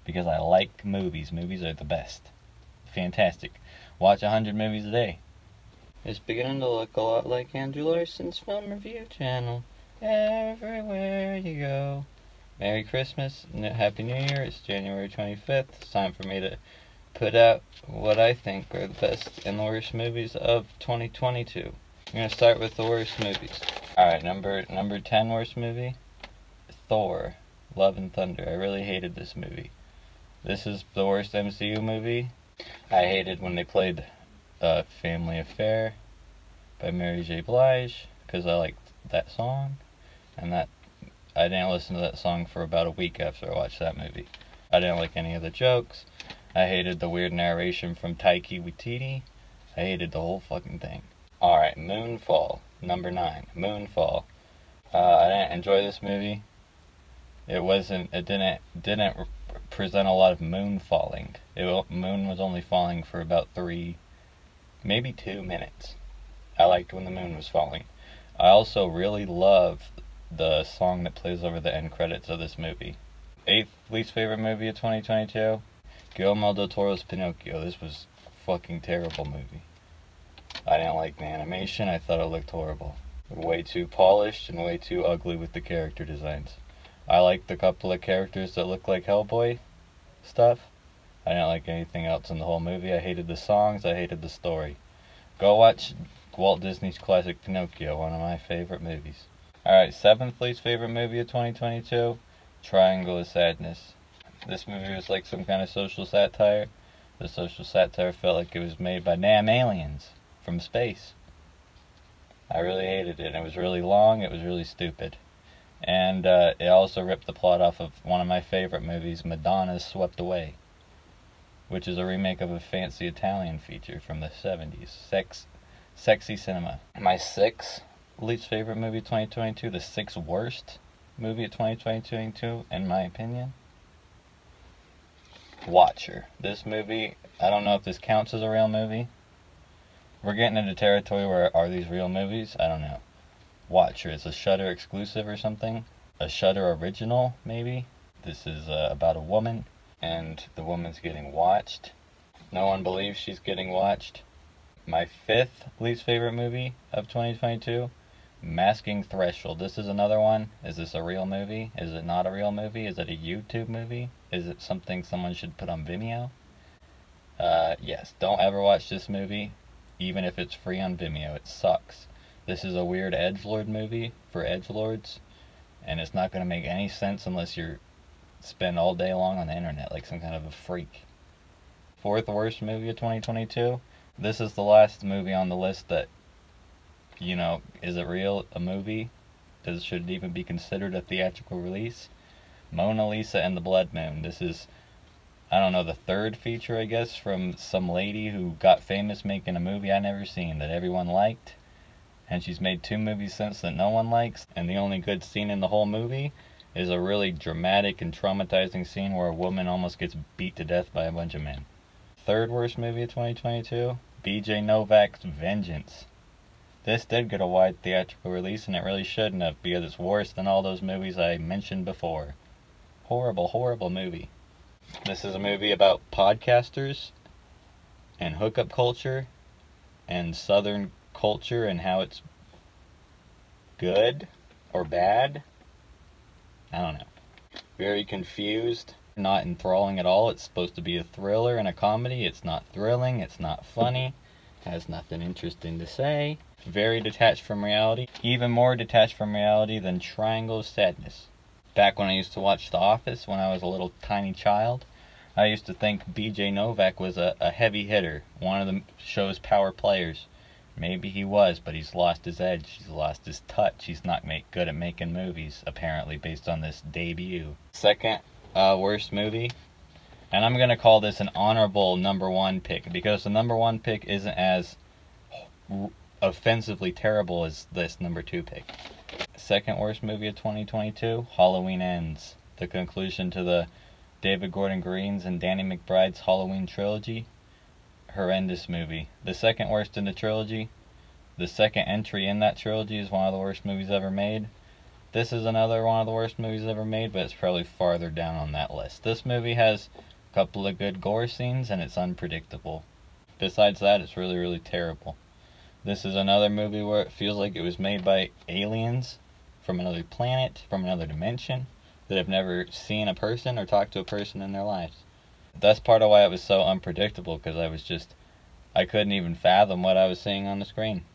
because I like movies. Movies are the best. Fantastic. Watch 100 movies a day. It's beginning to look a lot like Andrew Larson's film review channel. Everywhere you go. Merry Christmas, Happy New Year. It's January 25th. It's time for me to put out what I think are the best and the worst movies of 2022. I'm going to start with the worst movies. Alright, number 10 worst movie, Thor, Love and Thunder. I really hated this movie. This is the worst MCU movie. I hated when they played Family Affair by Mary J. Blige, because I liked that song, and that I didn't listen to that song for about a week after I watched that movie. I didn't like any of the jokes. I hated the weird narration from Taika Waititi. I hated the whole fucking thing. Alright, Moonfall, number 9. Moonfall. I didn't enjoy this movie. It didn't present a lot of moon falling. Moon was only falling for about 3, maybe 2 minutes. I liked when the moon was falling. I also really love the song that plays over the end credits of this movie. 8th least favorite movie of 2022, Guillermo del Toro's Pinocchio. This was a fucking terrible movie. I didn't like the animation. I thought it looked horrible. Way too polished and way too ugly with the character designs. I liked the couple of characters that looked like Hellboy stuff. I didn't like anything else in the whole movie. I hated the songs. I hated the story. Go watch Walt Disney's classic Pinocchio, one of my favorite movies. Alright, 7th least favorite movie of 2022, Triangle of Sadness. This movie was like some kind of social satire. The social satire felt like it was made by damn aliens from space. I really hated it. It was really long. It was really stupid. And it also ripped the plot off of one of my favorite movies, Madonna's Swept Away, which is a remake of a fancy Italian feature from the 70s. Sexy cinema. My 6th least favorite movie of 2022, the 6th worst movie of 2022, in my opinion, Watcher. This movie, I don't know if this counts as a real movie. We're getting into territory where, are these real movies? I don't know. Watcher is a Shudder exclusive or something. A Shudder original, maybe. This is about a woman, and the woman's getting watched. No one believes she's getting watched. My 5th least favorite movie of 2022, Masking Threshold. This is another one. Is this a real movie? Is it not a real movie? Is it a YouTube movie? Is it something someone should put on Vimeo? Yes, don't ever watch this movie, even if it's free on Vimeo. It sucks. This is a weird edgelord movie for edgelords, and it's not going to make any sense unless you spend all day long on the internet like some kind of a freak. 4th worst movie of 2022. This is the last movie on the list that, is it real a movie? Should it even be considered a theatrical release? Mona Lisa and the Blood Moon. This is, I don't know, the 3rd feature, I guess, from some lady who got famous making a movie I never seen that everyone liked. And she's made 2 movies since that no one likes, and the only good scene in the whole movie is a really dramatic and traumatizing scene where a woman almost gets beat to death by a bunch of men. 3rd worst movie of 2022, BJ Novak's Vengeance. This did get a wide theatrical release, and it really shouldn't have, because it's worse than all those movies I mentioned before. Horrible, horrible movie. This is a movie about podcasters and hookup culture and Southern culture and how it's good or bad. I don't know. Very confused. Not enthralling at all. It's supposed to be a thriller and a comedy. It's not thrilling. It's not funny. Has nothing interesting to say. Very detached from reality. Even more detached from reality than Triangle of Sadness. Back when I used to watch The Office when I was a little tiny child, I used to think BJ Novak was a heavy hitter. One of the show's power players. Maybe he was, but he's lost his edge. He's lost his touch. He's not good at making movies, apparently, based on this debut. 2nd worst movie. And I'm going to call this an honorable number 1 pick, because the number 1 pick isn't as offensively terrible as this number 2 pick. 2nd worst movie of 2022, Halloween Ends. The conclusion to the David Gordon Green's and Danny McBride's Halloween trilogy. Horrendous movie. The 2nd worst in the trilogy. The 2nd entry in that trilogy is one of the worst movies ever made. This is another one of the worst movies ever made, but it's probably farther down on that list. This movie has a couple of good gore scenes, and it's unpredictable. Besides that, it's really, really terrible. This is another movie where it feels like it was made by aliens from another planet, from another dimension, that have never seen a person or talked to a person in their lives. That's part of why it was so unpredictable, because I couldn't even fathom what I was seeing on the screen.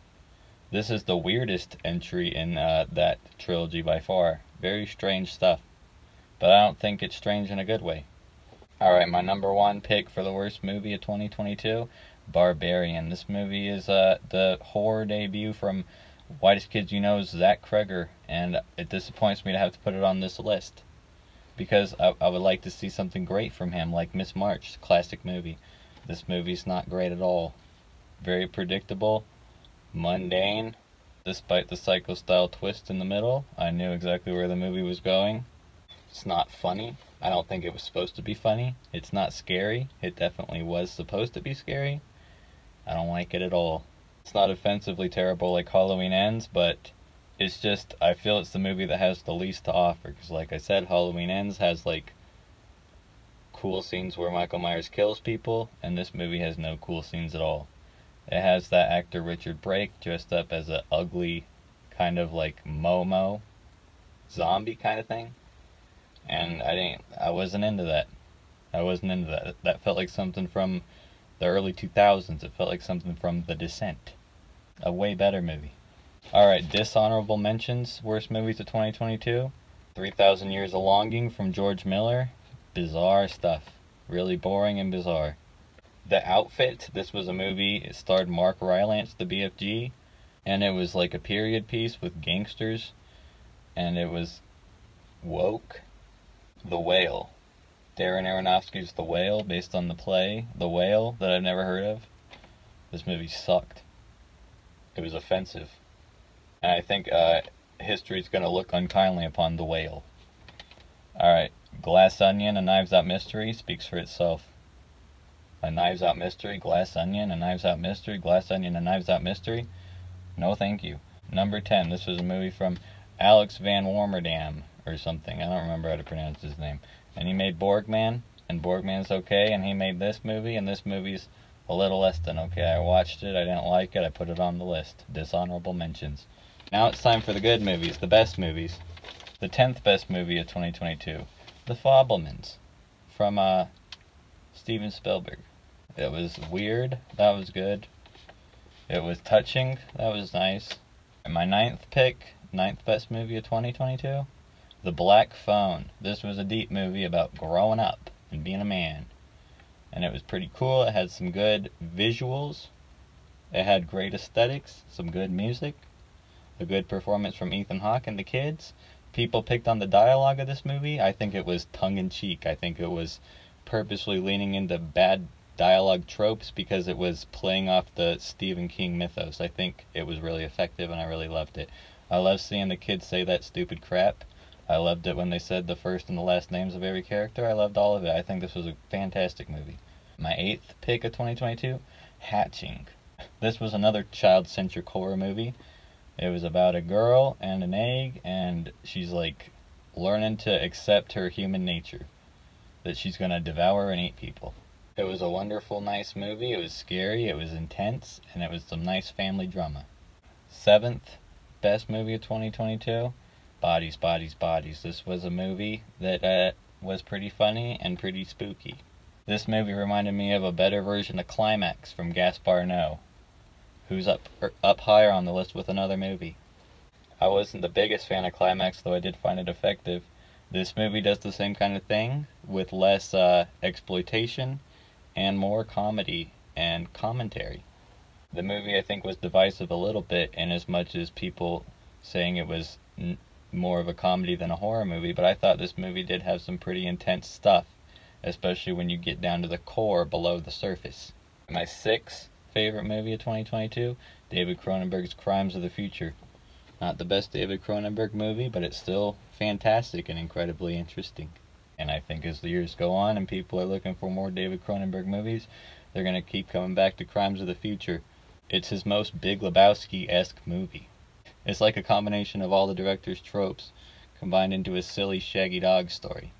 This is the weirdest entry in that trilogy by far. Very strange stuff. But I don't think it's strange in a good way. Alright, my number one pick for the worst movie of 2022, Barbarian. This movie is the horror debut from Whitest Kids You Know's Zach Cregger, and it disappoints me to have to put it on this list. Because I would like to see something great from him, like Miss March, classic movie. This movie's not great at all. Very predictable. Mundane. Despite the psycho-style twist in the middle, I knew exactly where the movie was going. It's not funny. I don't think it was supposed to be funny. It's not scary. It definitely was supposed to be scary. I don't like it at all. It's not offensively terrible like Halloween Ends, but it's just, I feel it's the movie that has the least to offer. Because like I said, Halloween Ends has like cool scenes where Michael Myers kills people, and this movie has no cool scenes at all. It has that actor Richard Brake dressed up as an ugly kind of like Momo zombie kind of thing. And I wasn't into that. That felt like something from the early 2000s. It felt like something from The Descent. A way better movie. Alright, dishonorable mentions, worst movies of 2022. 3,000 Years of Longing from George Miller. Bizarre stuff. Really boring and bizarre. The Outfit, this was a movie, it starred Mark Rylance, the BFG, and it was like a period piece with gangsters, and it was woke. The Whale. Darren Aronofsky's The Whale, based on the play The Whale, that I've never heard of. This movie sucked. It was offensive. And I think history's going to look unkindly upon The Whale. Alright, Glass Onion, A Knives Out Mystery speaks for itself. A Knives Out Mystery, Glass Onion, A Knives Out Mystery, Glass Onion, A Knives Out Mystery. No thank you. Number 10, this was a movie from Alex Van Warmerdam, or something. I don't remember how to pronounce his name. And he made Borgman, and Borgman's okay, and he made this movie, and this movie's a little less than okay. I watched it, I didn't like it, I put it on the list. Dishonorable mentions. Now it's time for the good movies, the best movies. The 10th best movie of 2022, The Fabelmans, from Steven Spielberg. It was weird, that was good. It was touching, that was nice. And my ninth best movie of 2022, The Black Phone. This was a deep movie about growing up and being a man. And it was pretty cool, it had some good visuals, it had great aesthetics, some good music, a good performance from Ethan Hawke and the kids. People picked on the dialogue of this movie. I think it was tongue-in-cheek. I think it was purposely leaning into bad dialogue tropes because it was playing off the Stephen King mythos. I think it was really effective and I really loved it. I love seeing the kids say that stupid crap. I loved it when they said the first and the last names of every character. I loved all of it. I think this was a fantastic movie. My 8th pick of 2022, Hatching. This was another child-centric horror movie. It was about a girl and an egg, and she's like learning to accept her human nature, that she's gonna devour and eat people. It was a wonderful, nice movie. It was scary, it was intense, and it was some nice family drama. 7th best movie of 2022, Bodies, Bodies, Bodies. This was a movie that was pretty funny and pretty spooky. This movie reminded me of a better version of Climax from Gaspar Noé, who's up higher on the list with another movie. I wasn't the biggest fan of Climax, though I did find it effective. This movie does the same kind of thing, with less exploitation and more comedy and commentary. The movie, I think, was divisive a little bit, in as much as people saying it was more of a comedy than a horror movie, but I thought this movie did have some pretty intense stuff, especially when you get down to the core below the surface. My 6th favorite movie of 2022, David Cronenberg's Crimes of the Future. Not the best David Cronenberg movie, but it's still fantastic and incredibly interesting. And I think as the years go on and people are looking for more David Cronenberg movies, they're going to keep coming back to Crimes of the Future. It's his most Big Lebowski-esque movie. It's like a combination of all the director's tropes. combined into a silly Shaggy Dog story.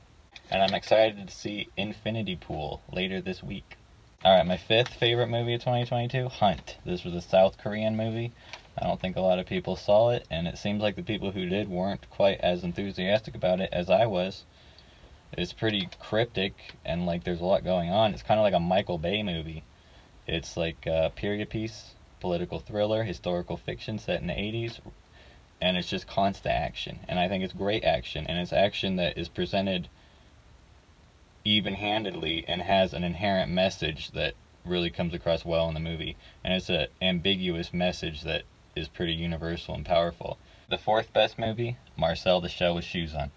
And I'm excited to see Infinity Pool later this week. Alright, my 5th favorite movie of 2022, Hunt. This was a South Korean movie. I don't think a lot of people saw it, and it seems like the people who did weren't quite as enthusiastic about it as I was. It's pretty cryptic, and like there's a lot going on. It's kind of like a Michael Bay movie. It's like a period piece, political thriller, historical fiction set in the 80s, and it's just constant action. And I think it's great action, and it's action that is presented even-handedly and has an inherent message that really comes across well in the movie. And it's an ambiguous message that is pretty universal and powerful. The 4th best movie, Marcel the Shell with Shoes On.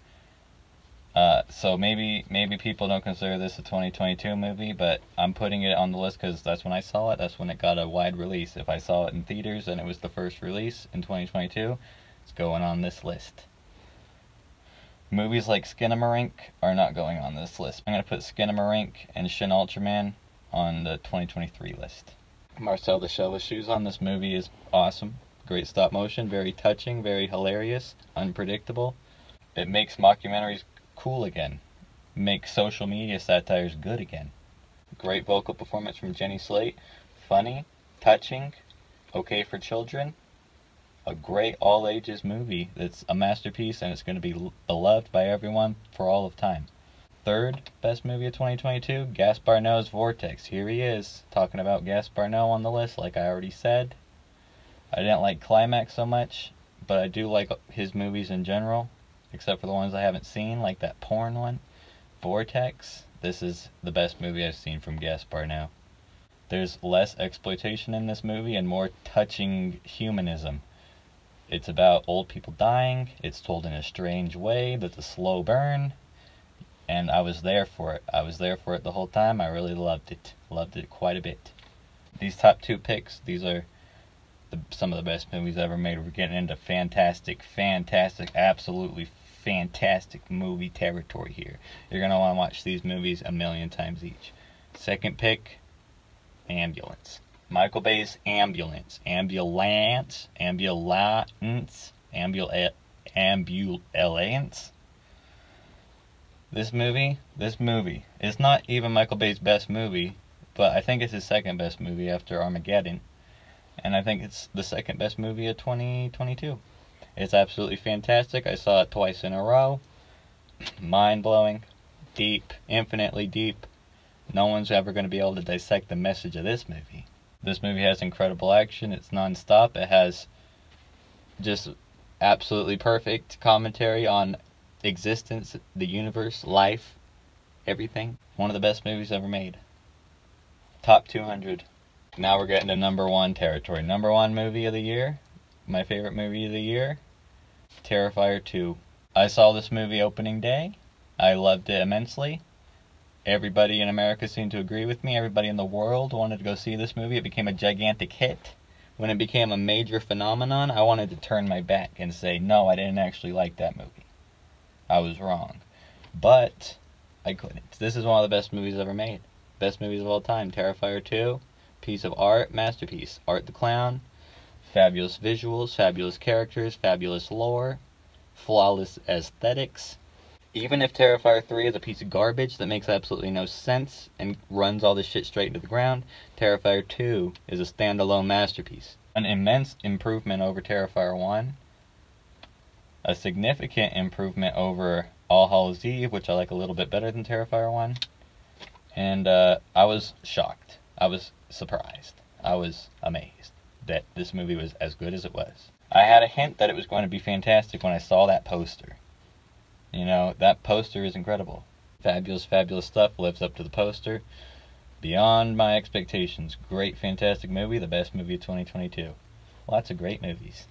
So maybe people don't consider this a 2022 movie, but I'm putting it on the list because that's when I saw it. That's when it got a wide release. If I saw it in theaters and it was the first release in 2022, it's going on this list. Movies like Skinamarink are not going on this list. I'm going to put Skinamarink and Shin Ultraman on the 2023 list. Marcel the Shell with Shoes On. This movie is awesome. Great stop motion, very touching, very hilarious, unpredictable. It makes mockumentaries cool again. Makes social media satires good again. Great vocal performance from Jenny Slate. Funny, touching, okay for children. A great all-ages movie that's a masterpiece, and it's going to be beloved by everyone for all of time. 3rd best movie of 2022, Gaspar Noé's Vortex. Here he is, talking about Gaspar Noé on the list, like I already said. I didn't like Climax so much, but I do like his movies in general, except for the ones I haven't seen, like that porn one. Vortex, this is the best movie I've seen from Gaspar Noé. There's less exploitation in this movie and more touching humanism. It's about old people dying, it's told in a strange way, that's a slow burn, and I was there for it. I was there for it the whole time. I really loved it. Loved it quite a bit. These top 2 picks, these are some of the best movies ever made. We're getting into fantastic, absolutely fantastic movie territory here. You're going to want to watch these movies a million times each. 2nd pick, Ambulance. Michael Bay's Ambulance. Ambulance. This movie, it's not even Michael Bay's best movie, but I think it's his 2nd best movie after Armageddon. And I think it's the 2nd best movie of 2022. It's absolutely fantastic. I saw it twice in a row. Mind-blowing. Deep. Infinitely deep. No one's ever going to be able to dissect the message of this movie. This movie has incredible action. It's non-stop. It has just absolutely perfect commentary on existence, the universe, life, everything. One of the best movies ever made. Top 200. Now we're getting to number 1 territory. Number 1 movie of the year. My favorite movie of the year. Terrifier 2. I saw this movie opening day. I loved it immensely. Everybody in America seemed to agree with me. Everybody in the world wanted to go see this movie. It became a gigantic hit. When it became a major phenomenon, I wanted to turn my back and say, no, I didn't actually like that movie. I was wrong. But I couldn't. This is one of the best movies ever made. Best movies of all time. Terrifier 2. Piece of art, masterpiece. Art the Clown, fabulous visuals, fabulous characters, fabulous lore, flawless aesthetics. Even if Terrifier 3 is a piece of garbage that makes absolutely no sense and runs all this shit straight into the ground, Terrifier 2 is a standalone masterpiece. An immense improvement over Terrifier 1, a significant improvement over All Hallows Eve, which I like a little bit better than Terrifier 1, and I was shocked. I was surprised. I was amazed that this movie was as good as it was. I had a hint that it was going to be fantastic when I saw that poster. You know, that poster is incredible. Fabulous, fabulous stuff. Lives up to the poster. Beyond my expectations. Great, fantastic movie. The best movie of 2022. Lots of great movies.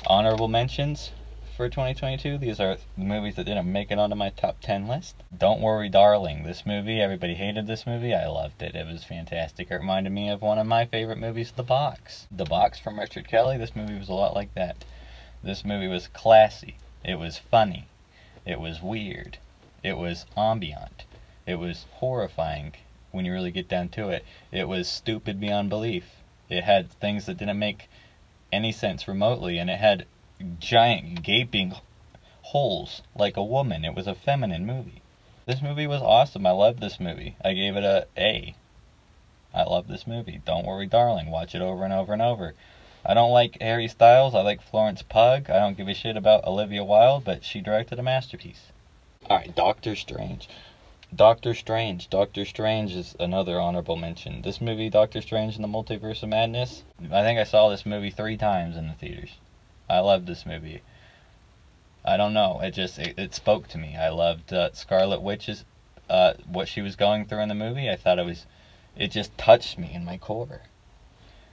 Honorable mentions for 2022. These are the movies that didn't make it onto my top 10 list. Don't Worry Darling. This movie, everybody hated this movie. I loved it. It was fantastic. It reminded me of one of my favorite movies, The Box. The Box from Richard Kelly. This movie was a lot like that. This movie was classy. It was funny. It was weird. It was ambient. It was horrifying when you really get down to it. It was stupid beyond belief. It had things that didn't make any sense remotely, and it had giant, gaping holes like a woman. It was a feminine movie. This movie was awesome. I loved this movie. I gave it a A. I love this movie. Don't Worry Darling. Watch it over and over and over. I don't like Harry Styles. I like Florence Pugh. I don't give a shit about Olivia Wilde, but she directed a masterpiece. Alright, Doctor Strange. Doctor Strange. Doctor Strange is another honorable mention. This movie, Doctor Strange in the Multiverse of Madness, I think I saw this movie 3 times in the theaters. I loved this movie. I don't know, it spoke to me. I loved Scarlet Witch's, what she was going through in the movie. I thought it just touched me in my core.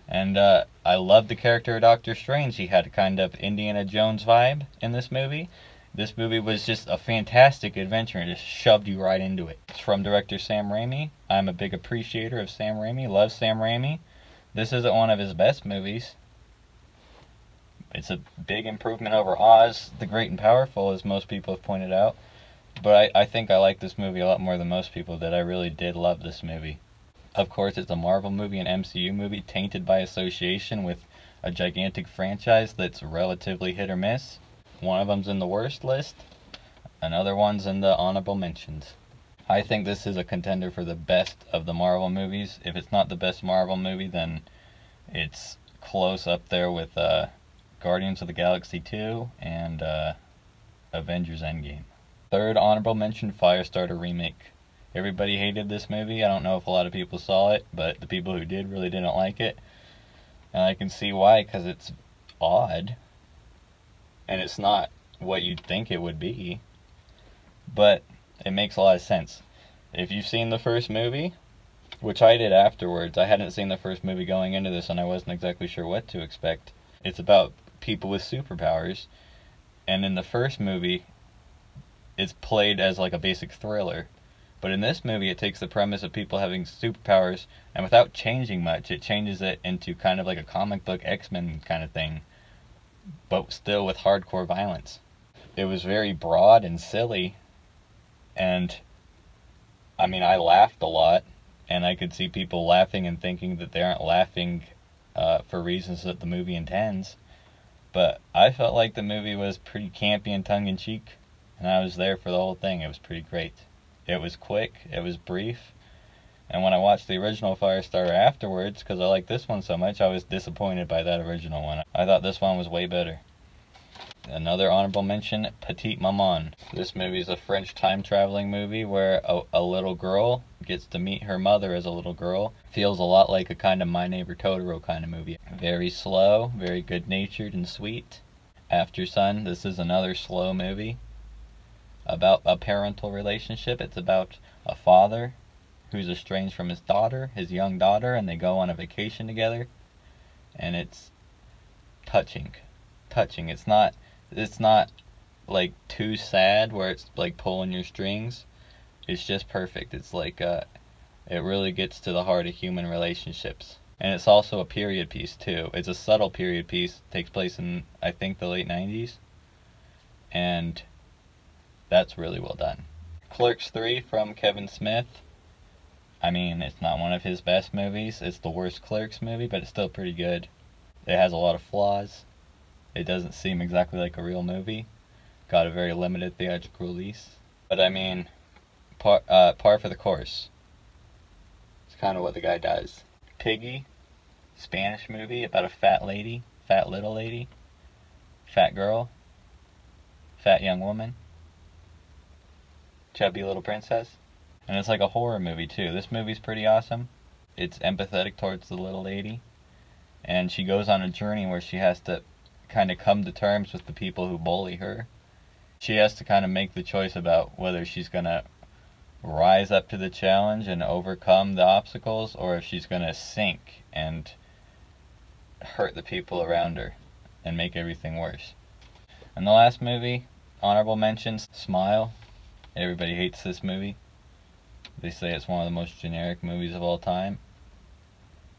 And I loved the character of Doctor Strange. He had a kind of Indiana Jones vibe in this movie. This movie was just a fantastic adventure and just shoved you right into it. It's from director Sam Raimi. I'm a big appreciator of Sam Raimi. Love Sam Raimi. This isn't one of his best movies. It's a big improvement over Oz, the Great and Powerful, as most people have pointed out. But I think I like this movie a lot more than most people did. I really did love this movie. Of course, it's a Marvel movie, an MCU movie, tainted by association with a gigantic franchise that's relatively hit or miss. One of them's in the worst list, another one's in the honorable mentions. I think this is a contender for the best of the Marvel movies. If it's not the best Marvel movie, then it's close up there with Guardians of the Galaxy 2 and Avengers Endgame. Third honorable mention, Firestarter Remake. Everybody hated this movie. I don't know if a lot of people saw it, but the people who did really didn't like it. And I can see why, because it's odd. And it's not what you'd think it would be. But it makes a lot of sense. If you've seen the first movie, which I did afterwards, I hadn't seen the first movie going into this and I wasn't exactly sure what to expect. It's about people with superpowers. And in the first movie, it's played as like a basic thriller. But in this movie, it takes the premise of people having superpowers, and without changing much, it changes it into kind of like a comic book X-Men kind of thing, but still with hardcore violence. It was very broad and silly, and I mean, I laughed a lot, and I could see people laughing and thinking that they aren't laughing for reasons that the movie intends. But I felt like the movie was pretty campy and tongue-in-cheek, and I was there for the whole thing. It was pretty great. It was quick, it was brief, and when I watched the original Firestarter afterwards, because I liked this one so much, I was disappointed by that original one. I thought this one was way better. Another honorable mention, Petite Maman. This movie is a French time-traveling movie where a little girl gets to meet her mother as a little girl. Feels a lot like a kind of My Neighbor Totoro kind of movie. Very slow, very good-natured and sweet. Aftersun, this is another slow movie about a parental relationship. It's about a father who's estranged from his daughter, his young daughter, and they go on a vacation together. And it's touching. It's not like too sad where it's like pulling your strings. It's just perfect. It's like it really gets to the heart of human relationships. And it's also a period piece too. It's a subtle period piece. It takes place in, I think, the late 90s. And that's really well done. Clerks 3 from Kevin Smith. I mean, it's not one of his best movies. It's the worst Clerks movie, but it's still pretty good. It has a lot of flaws. It doesn't seem exactly like a real movie. Got a very limited theatrical release. But I mean, par for the course. It's kind of what the guy does. Piggy, Spanish movie about a fat lady, fat little lady, fat girl, fat young woman, chubby little princess. And it's like a horror movie too. This movie's pretty awesome. It's empathetic towards the little lady, and she goes on a journey where she has to kind of come to terms with the people who bully her. She has to kind of make the choice about whether she's gonna rise up to the challenge and overcome the obstacles, or if she's gonna sink and hurt the people around her and make everything worse. And the last movie, honorable mentions, Smile. Everybody hates this movie. They say it's one of the most generic movies of all time.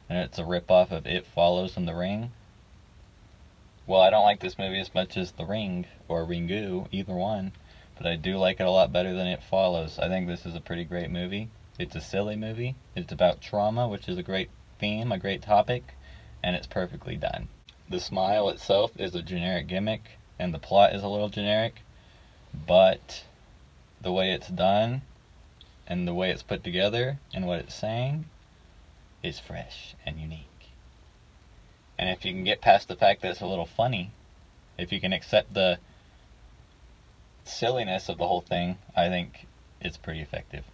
And it's a ripoff of It Follows and The Ring. Well, I don't like this movie as much as The Ring, or Ringu, either one. But I do like it a lot better than It Follows. I think this is a pretty great movie. It's a silly movie. It's about trauma, which is a great theme, a great topic. And it's perfectly done. The smile itself is a generic gimmick, and the plot is a little generic. but the way it's done and the way it's put together and what it's saying is fresh and unique. And if you can get past the fact that it's a little funny, if you can accept the silliness of the whole thing, I think it's pretty effective.